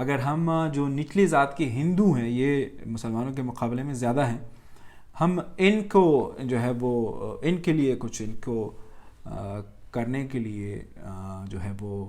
اگر ہم جو نچلی ذات کے ہندو ہیں یہ مسلمانوں کے مقابلے میں زیادہ ہیں، ہم ان کو جو ہے وہ ان کے لیے کچھ ان کو کرنے کے لیے جو ہے وہ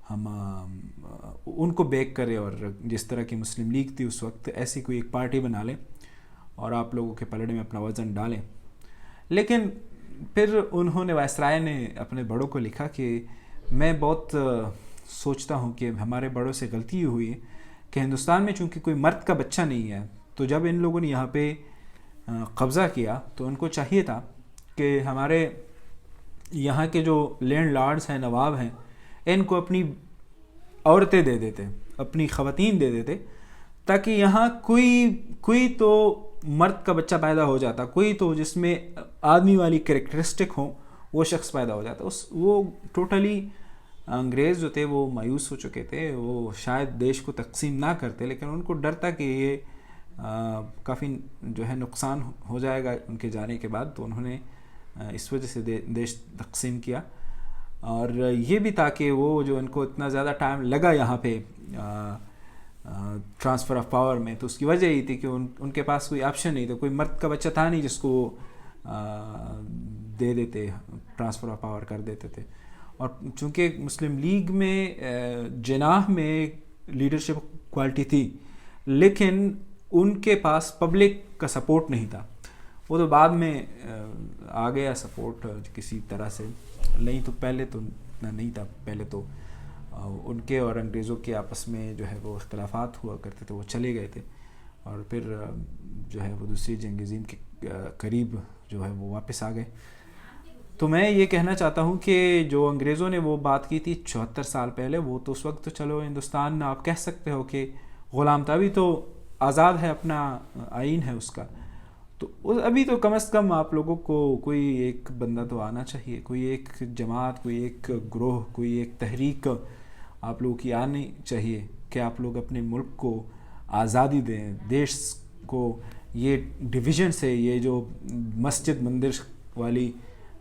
ہم ان کو بیک کریں، اور جس طرح کی مسلم لیگ تھی اس وقت ایسی کوئی ایک پارٹی بنا لیں اور آپ لوگوں کے پلڑے میں اپنا وزن ڈالیں. لیکن پھر انہوں نے وائسرائے نے اپنے بڑوں کو لکھا کہ میں بہت سوچتا ہوں کہ ہمارے بڑوں سے غلطی یہ ہوئی ہے کہ ہندوستان میں چونکہ کوئی مرد کا بچہ نہیں ہے، تو جب ان لوگوں نے یہاں پہ قبضہ کیا تو ان کو چاہیے تھا کہ ہمارے یہاں کے جو لینڈ لارڈز ہیں، نواب ہیں، ان کو اپنی عورتیں دے دیتے، اپنی خواتین دے دیتے، تاکہ یہاں کوئی تو مرد کا بچہ پیدا ہو جاتا، کوئی تو جس میں آدمی والی کریکٹرسٹک ہوں وہ شخص پیدا ہو جاتا. وہ ٹوٹلی انگریز جو تھے وہ مایوس ہو چکے تھے، وہ شاید دیش کو تقسیم نہ کرتے، لیکن ان کو ڈر تھا کہ یہ کافی جو ہے نقصان ہو جائے گا ان کے جانے کے بعد، تو انہوں نے اس وجہ سے دیش تقسیم کیا. اور یہ بھی تھا کہ وہ جو ان کو اتنا زیادہ ٹائم لگا یہاں پہ ٹرانسفر آف پاور میں، تو اس کی وجہ یہ تھی کہ ان کے پاس کوئی آپشن نہیں تھا، کوئی مرد کا بچہ تھا نہیں جس کو دے دیتے، ٹرانسفر آف پاور کر دیتے تھے. اور چونکہ مسلم لیگ میں جناح میں لیڈرشپ کوالٹی تھی، لیکن ان کے پاس پبلک کا سپورٹ نہیں تھا. وہ تو بعد میں آ گیا سپورٹ کسی طرح سے، نہیں تو پہلے تو اتنا نہیں تھا. پہلے تو ان کے اور انگریزوں کے آپس میں جو ہے وہ اختلافات ہوا کرتے تھے، وہ چلے گئے تھے، اور پھر جو ہے وہ دوسری جنگ عظیم کے قریب جو ہے وہ واپس آ گئے. تو میں یہ کہنا چاہتا ہوں کہ جو انگریزوں نے وہ بات کی تھی 74 سال پہلے، وہ تو اس وقت تو چلو ہندوستان آپ کہہ سکتے ہو کہ غلام تھا، ابھی تو آزاد ہے، اپنا آئین ہے اس کا. تو ابھی تو کم از کم آپ لوگوں کو کوئی ایک بندہ تو آنا چاہیے، کوئی ایک جماعت، کوئی ایک گروہ، کوئی ایک تحریک آپ لوگوں کی آنی چاہیے کہ آپ لوگ اپنے ملک کو آزادی دیں، دیش کو یہ ڈویژن سے، یہ جو مسجد مندر والی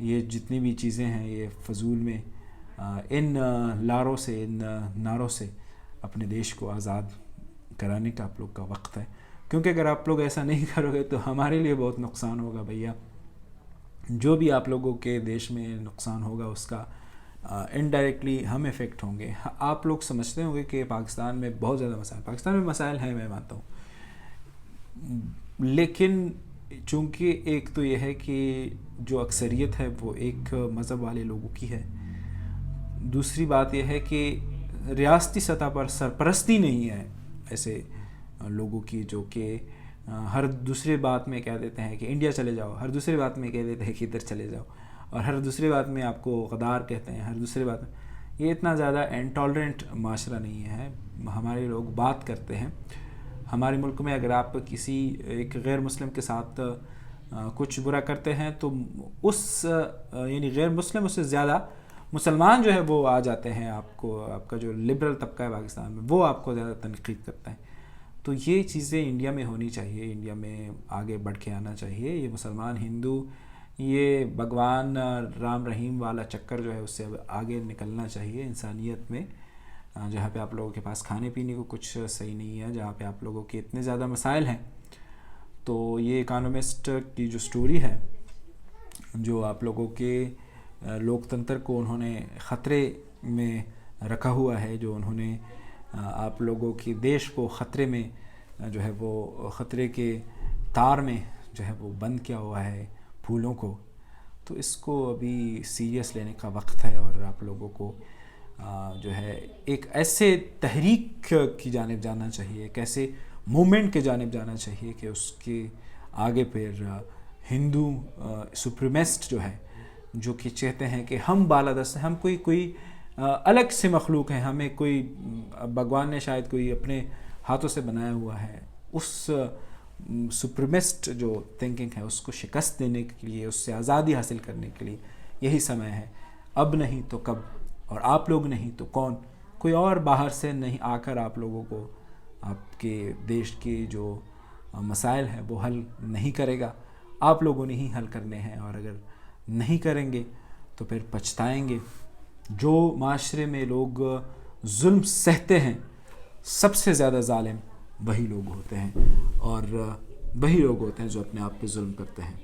یہ جتنی بھی چیزیں ہیں یہ فضول میں، ان لاروں سے، ان نعروں سے اپنے دیش کو آزاد کرانے کا آپ لوگ کا وقت ہے. کیونکہ اگر آپ لوگ ایسا نہیں کرو گے تو ہمارے لیے بہت نقصان ہوگا بھیا. جو بھی آپ لوگوں کے دیش میں نقصان ہوگا اس کا انڈائریکٹلی ہم افیکٹ ہوں گے. آپ لوگ سمجھتے ہوں گے کہ پاکستان میں بہت زیادہ مسائل، پاکستان میں مسائل ہیں، میں مانتا ہوں، لیکن چونکہ ایک تو یہ ہے کہ جو اکثریت ہے وہ ایک مذہب والے لوگوں کی ہے. دوسری بات یہ ہے کہ ریاستی سطح پر سرپرستی نہیں ہے ایسے لوگوں کی، جو کہ ہر دوسرے بات میں کہہ دیتے ہیں کہ انڈیا چلے جاؤ، ہر دوسری بات میں کہہ دیتے ہیں کہ ادھر چلے جاؤ، اور ہر دوسری بات میں آپ کو غدار کہتے ہیں، ہر دوسری بات میں. یہ اتنا زیادہ انٹالرنٹ معاشرہ نہیں ہے. ہمارے لوگ بات کرتے ہیں. ہمارے ملک میں اگر آپ کسی ایک غیر مسلم کے ساتھ کچھ برا کرتے ہیں تو اس یعنی غیر مسلم اس سے زیادہ مسلمان جو ہے وہ آ جاتے ہیں، آپ کو، آپ کا جو لبرل طبقہ ہے پاکستان میں وہ آپ کو زیادہ تنقید کرتا ہے. تو یہ چیزیں انڈیا میں ہونی چاہیے، انڈیا میں آگے بڑھ کے آنا چاہیے. یہ مسلمان ہندو، یہ بھگوان رام رحیم والا چکر جو ہے اس سے اب آگے نکلنا چاہیے. انسانیت میں جہاں پہ آپ لوگوں کے پاس کھانے پینے کو کچھ صحیح نہیں ہے، جہاں پہ آپ لوگوں کے اتنے زیادہ مسائل ہیں، تو یہ اکانومسٹ کی جو سٹوری ہے، جو آپ لوگوں کے لوک تنتر کو انہوں نے خطرے میں رکھا ہوا ہے، جو انہوں نے آپ لوگوں کی دیش کو خطرے میں جو ہے وہ خطرے کے تار میں جو ہے وہ بند کیا ہوا ہے پھولوں کو، تو اس کو ابھی سیریس لینے کا وقت ہے. اور آپ لوگوں کو جو ہے ایک ایسے تحریک کی جانب جانا چاہیے، ایک ایسے مومنٹ کے جانب جانا چاہیے کہ اس کے آگے پھر ہندو سپریمیسٹ جو ہے، جو کہ چاہتے ہیں کہ ہم بالادست ہیں، ہم کوئی الگ سے مخلوق ہیں، ہمیں کوئی بھگوان نے شاید کوئی اپنے ہاتھوں سے بنایا ہوا ہے، اس سپریمیسٹ جو تھنکنگ ہے اس کو شکست دینے کے لیے، اس سے آزادی حاصل کرنے کے لیے یہی سمے ہے. اب نہیں تو کب، اور آپ لوگ نہیں تو کون؟ کوئی اور باہر سے نہیں آ کر آپ لوگوں کو آپ کے دیش کے جو مسائل ہیں وہ حل نہیں کرے گا. آپ لوگوں نے ہی حل کرنے ہیں، اور اگر نہیں کریں گے تو پھر پچھتائیں گے. جو معاشرے میں لوگ ظلم سہتے ہیں سب سے زیادہ ظالم وہی لوگ ہوتے ہیں، اور وہی لوگ ہوتے ہیں جو اپنے آپ پہ ظلم کرتے ہیں۔